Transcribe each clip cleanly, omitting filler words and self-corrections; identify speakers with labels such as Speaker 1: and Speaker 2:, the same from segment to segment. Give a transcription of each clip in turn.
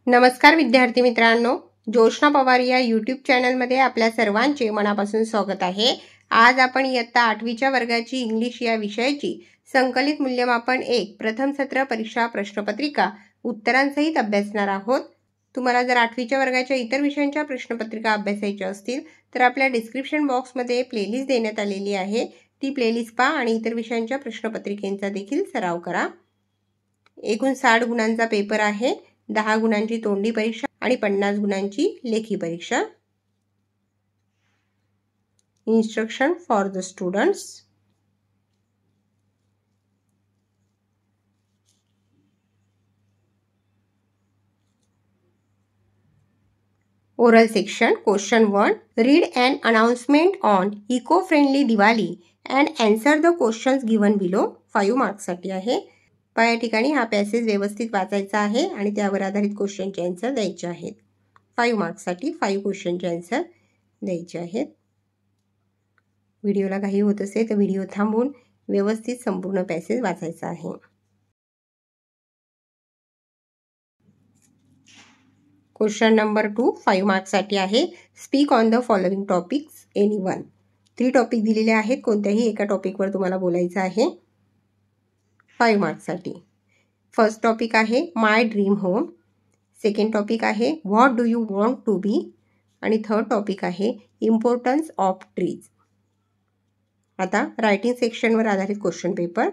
Speaker 1: नमस्कार विद्यार्थी मित्रांनो, जोशना पवार या यूट्यूब चॅनलमध्ये आपल्या सर्वांचे मनापासून स्वागत आहे। आज आपण इयत्ता 8वीच्या वर्गाची इंग्लिश या विषयाची संकलित मूल्यमापन 1 प्रथम सत्र परीक्षा प्रश्नपत्रिका उत्तरांसहित अभ्यासणार आहोत। तुम्हाला जर 8वीच्या वर्गाच्या इतर विषयांच्या प्रश्नपत्रिका अभ्यासायच्या असतील तर आपल्या डिस्क्रिप्शन बॉक्समध्ये प्लेलिस्ट देण्यात आलेली आहे। ती प्लेलिस्ट पहा आणि इतर विषयांच्या प्रश्नपत्रिकेचा देखील सराव करा। एकूण 60 गुणांचा पेपर आहे। 10 गुणांची तोंडी परीक्षा आणि 50 गुणांची लेखी परीक्षा। Instruction for the students. Oral section. Question 1. Read an announcement on eco-friendly Diwali and answer the questions given below. 5 marks साठी आहे। या ठिकाणी हा पॅसेज व्यवस्थित वाचायचा आहे आणि त्यावर आधारित क्वेश्चनचे आन्सर द्यायचे आहेत। 5 मार्क्स साठी 5 क्वेश्चनचे आन्सर द्यायचे आहेत। व्हिडिओला काही होत असेल तर व्हिडिओ थांबवून व्यवस्थित संपूर्ण पॅसेज वाचायचा आहे। क्वेश्चन नंबर 2 5 मार्क्स साठी आहे। Speak on the following topics any one. 3 topic दिलेले आहेत, कोणत्याही एका टॉपिकवर तुम्हाला बोलायचं आहे। 5 मार्क्स साठी फर्स्ट टॉपिक आहे my dream home, second topic आहे what do you want to be आणि थर्ड टॉपिक आहे इम्पॉर्टन्स ऑफ ट्रीज। आता रायटिंग सेक्शनवर आधारित question paper.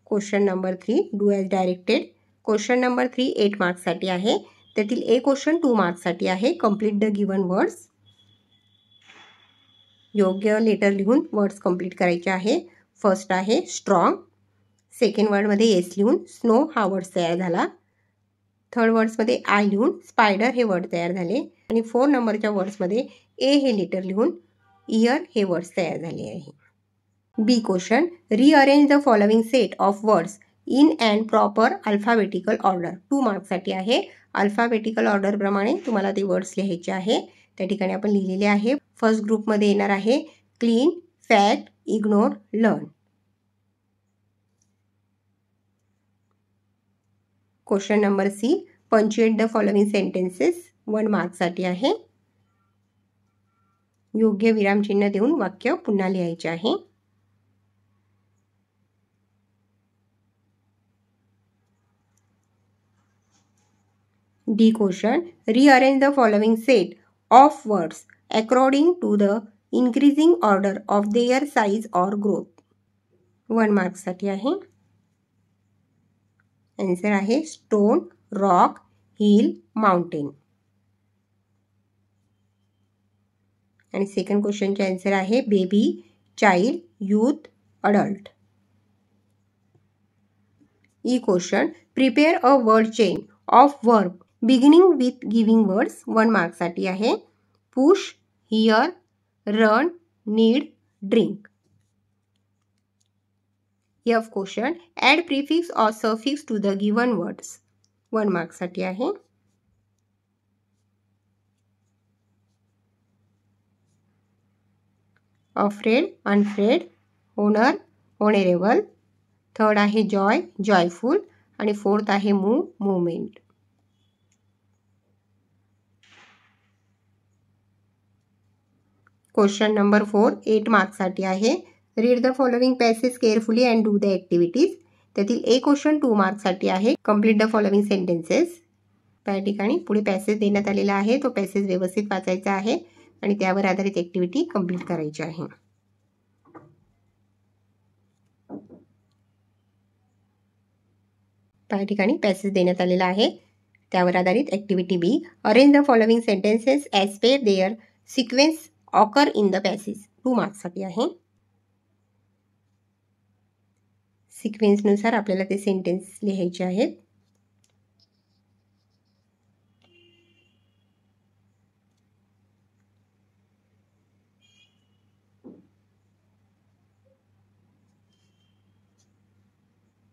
Speaker 1: Question number 3 do as directed. Question number 3 8 marks साठी आहे। त्यातील एक क्वेश्चन 2 मार्क्स साठी आहे। Complete the given words. योग्य लेटर लिहून वर्ड्स कंप्लीट करायचे आहे। फर्स्ट आहे स्ट्रॉंग, सेकंड वर्डमध्ये एस लिहून स्नो हा वर्ड तयार झाला। थर्ड वर्ड्समध्ये आय लिहून स्पायडर हे वर्ड तयार झाले आणि 4 नंबरच्या वर्ड्समध्ये ए हे लेटर लिहून इयर हे वर्ड्स तयार झाले आहे। B question rearrange the following set of words in and proper alphabetical order. 2 मार्क्ससाठी आहे। अल्फाबेटिकल ऑर्डर प्रमाणे तुम्हाला ते वर्ड्स लिहायचे आहे। त्या ठिकाणी आपण लिहिलेले आहे। फर्स्ट ग्रुपमध्ये येणार आहे clean, fact, ignore, learn. Question number C punctuate the following sentences. 1 मार्क्ससाठी आहे। योग्य विरामचिन्ह देऊन वाक्य पुन्हा लिहायचे आहे। D question rearrange the following set of words according to the increasing order of their size or growth. 1 मार्क्ससाठी आहे। आन्सर आहे स्टोन, रॉक, हिल, माउंटेन। आणि सेकंड क्वेश्चनचे आन्सर आहे baby, child, youth, adult. E question prepare a word chain of verb beginning with giving words. 1 मार्क्ससाठी आहे। Push, hear, run, need, drink. F question add prefix or suffix to the given words. 1 मार्क्ससाठी आहे। Afraid, unafraid, honour, honourable. Third आहे joy, joyful आणि fourth आहे move, movement. Question number 4 8 मार्क्ससाठी आहे। Read the following passage carefully and do the activities. त्यातील एक question 2 मार्क्ससाठी आहे। Complete the following sentences. त्या ठिकाणी पुढे पॅसेज देण्यात आलेला आहे, तो पॅसेज व्यवस्थित वाचायचा आहे आणि त्यावर आधारित ॲक्टिव्हिटी कंप्लीट करायची आहे। त्या ठिकाणी पॅसेज देण्यात आलेला आहे, त्यावर आधारित activity B arrange the following sentences as per their sequence occur in the passage. 2 मार्क्ससाठी आहे। सिक्वेन्सनुसार आपल्याला ते सेंटेन्स लिहायचे आहेत।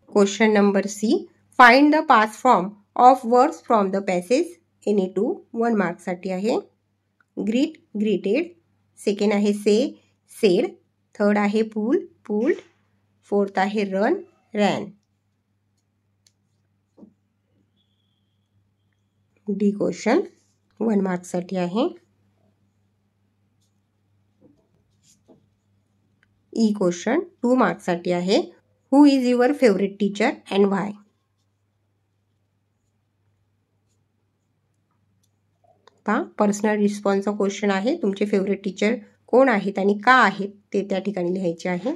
Speaker 1: Question number C find the past form of words from the passage any two. 1 मार्क्ससाठी आहे। ग्रीट, ग्रीटेड, सेकंड आहे से, सेड, थर्ड आहे पूल, पूल्ड, फोर्थ आहे रन, रॅन। डी क्वेश्चन 1 मार्क्ससाठी आहे. ई क्वेश्चन 2 मार्क्ससाठी आहे. Who is your favourite teacher and व्हाय? पहा, पर्सनल रिस्पॉन्सचा क्वेश्चन आहे. तुमचे फेवरेट टीचर कोण आहेत आणि का आहेत ते त्या ठिकाणी लिहायचे आहे.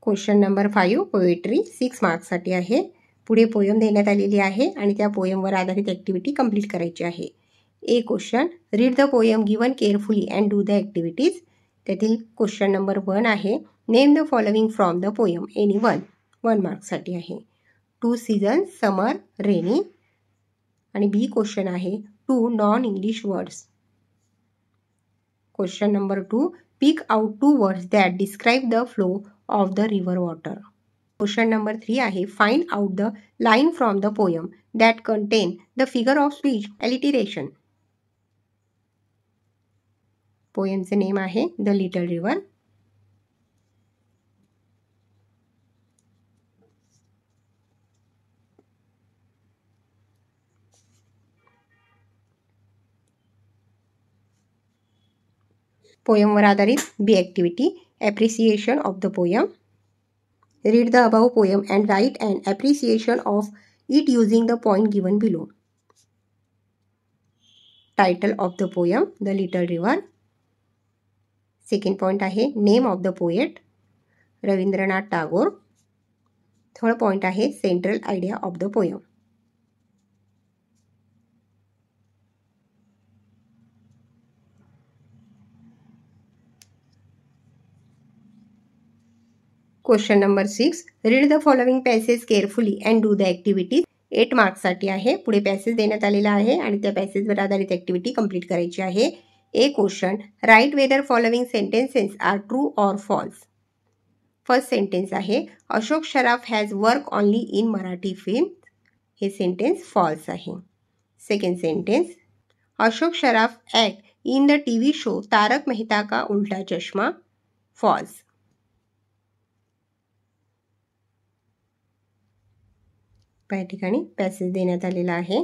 Speaker 1: क्वेश्चन नंबर 5 पोएट्री 6 मार्क्ससाठी आहे. पुढे पोयम देण्यात आलेली आहे आणि त्या पोयमवर आधारित ॲक्टिव्हिटी कंप्लीट करायची आहे. A question read the poem given carefully and do the activities. त्यातील क्वेश्चन नंबर 1 आहे. Name the following from the poem any 1 मार्क्ससाठी आहे. 2 सीझन्स समर रेनी. आणि बी क्वेश्चन आहे 2 non English words. Question number 2 pick out 2 words that describe the flow of the river water. Question number 3 आहे find out the line from the poem that contain the figure of speech alliteration. पोयमचे name आहे the little river. पोयमवर आधारित B activity appreciation of the poem. Read the above poem and write and appreciation of it using the point given below. Title of the poem the little river. Second point आहे name of the poet Rabindranath Tagore. Third point आहे central idea of the poem. Question number 6 read the following passage carefully and do the activities. 8 मार्क्ससाठी आहे. पुढे passage देण्यात आलेला आहे आणि त्या पॅसेजवर आधारित ॲक्टिव्हिटी कंप्लीट करायची आहे. A question write whether following sentences are true or false. First sentence आहे Ashok Saraf has work only in Marathi film. हे सेंटेन्स फॉल्स आहे. Second sentence Ashok Saraf act in the TV show Taarak Mehta Ka Ooltah चष्मा. फॉल्स. या ठिकाणी पॅसेज देण्यात आलेला आहे.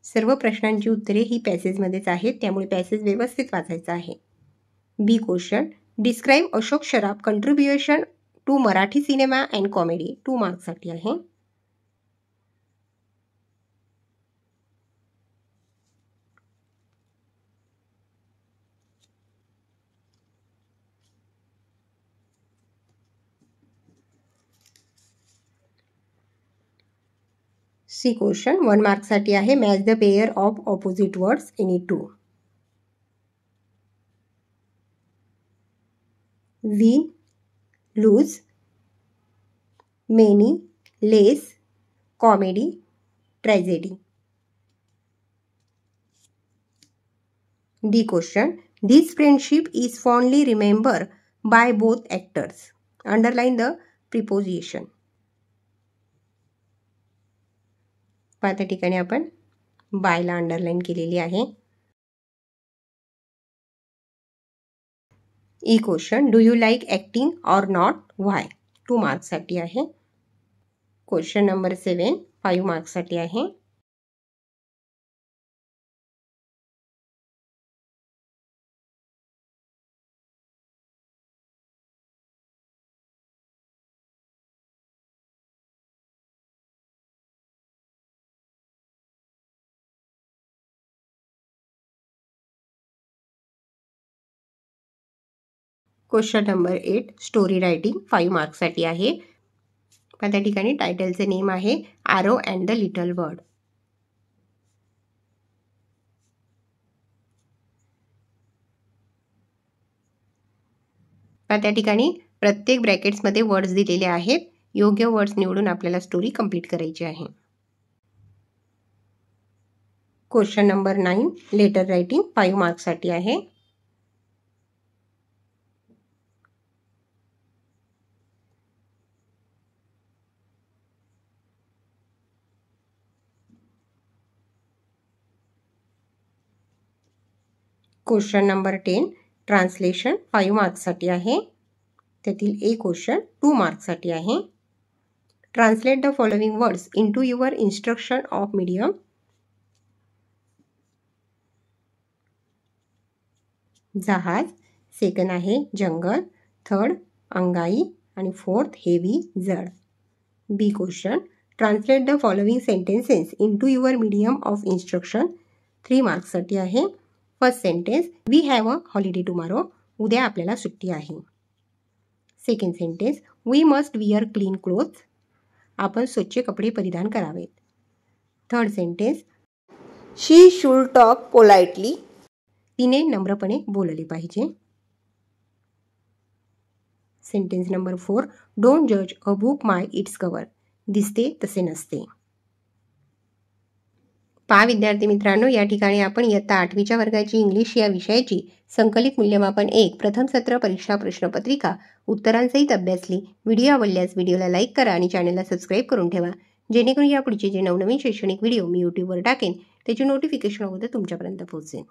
Speaker 1: सर्व प्रश्नांची उत्तरे ही पॅसेजमध्येच आहेत, त्यामुळे पॅसेज व्यवस्थित वाचायचा आहे. B question describe Ashok Saraf contribution to Marathi cinema and comedy. 2 मार्क्ससाठी आहे. सी क्वेश्चन 1 मार्क्ससाठी आहे. Match the pair of opposite words any 2. Win lose many less comedy tragedy. D question this friendship is fondly remember by both actors. Underline the preposition. त्या ठिकाणी आपण बायला underline केलेली आहे. E question do you like acting or not why. 2 मार्क्ससाठी आहे. Question number 7 5 मार्क्ससाठी आहे. Question number 8 story writing 5 मार्क्ससाठी आहे. त्या ठिकाणी टायटलचे नेम आहे आरो अँड द लिटल बर्ड. त्या ठिकाणी प्रत्येक ब्रॅकेट्समध्ये वर्ड्स दिलेले आहेत. योग्य वर्ड्स निवडून आपल्याला स्टोरी कंप्लीट करायची आहे. क्वेश्चन नंबर 9 लेटर रायटिंग 5 मार्क्ससाठी आहे. क्वेश्चन नंबर 10 ट्रान्सलेशन 5 मार्क्ससाठी आहे. त्यातील ए क्वेश्चन 2 मार्क्ससाठी आहे. Translate the following words into your instruction of medium. जहाज. सेकंड आहे जंगल. थर्ड अंगाई आणि फोर्थ हेवी जड. B question. Translate the following sentences into your medium of instruction. 3 मार्क्ससाठी आहे. First sentence, we have a holiday tomorrow. उद्या आपल्याला सुट्टी आहे. Second sentence, we must wear clean clothes. आपण स्वच्छ कपडे परिधान करावेत. Third sentence, she should talk politely. तिने नम्रपणे बोलले पाहिजे. सेंटेन्स नंबर 4, डोंट जज a book by it's cover. दिसते तसे नसते. पहा विद्यार्थी मित्रांनो, या ठिकाणी आपण इयत्ता 8वीच्या वर्गाची इंग्लिश या विषयाची संकलित मूल्यमापन 1 प्रथम सत्र परीक्षा प्रश्नपत्रिका उत्तरांसहित अभ्यासली. व्हिडिओ आवडल्यास व्हिडिओला लाईक करा आणि चॅनलला सबस्क्राईब करून ठेवा, जेणेकरून यापुढचे जे नवनवीन शैक्षणिक व्हिडिओ मी यूट्यूबवर टाकेन त्याची नोटिफिकेशन अगोदर तुमच्यापर्यंत पोहोचेल.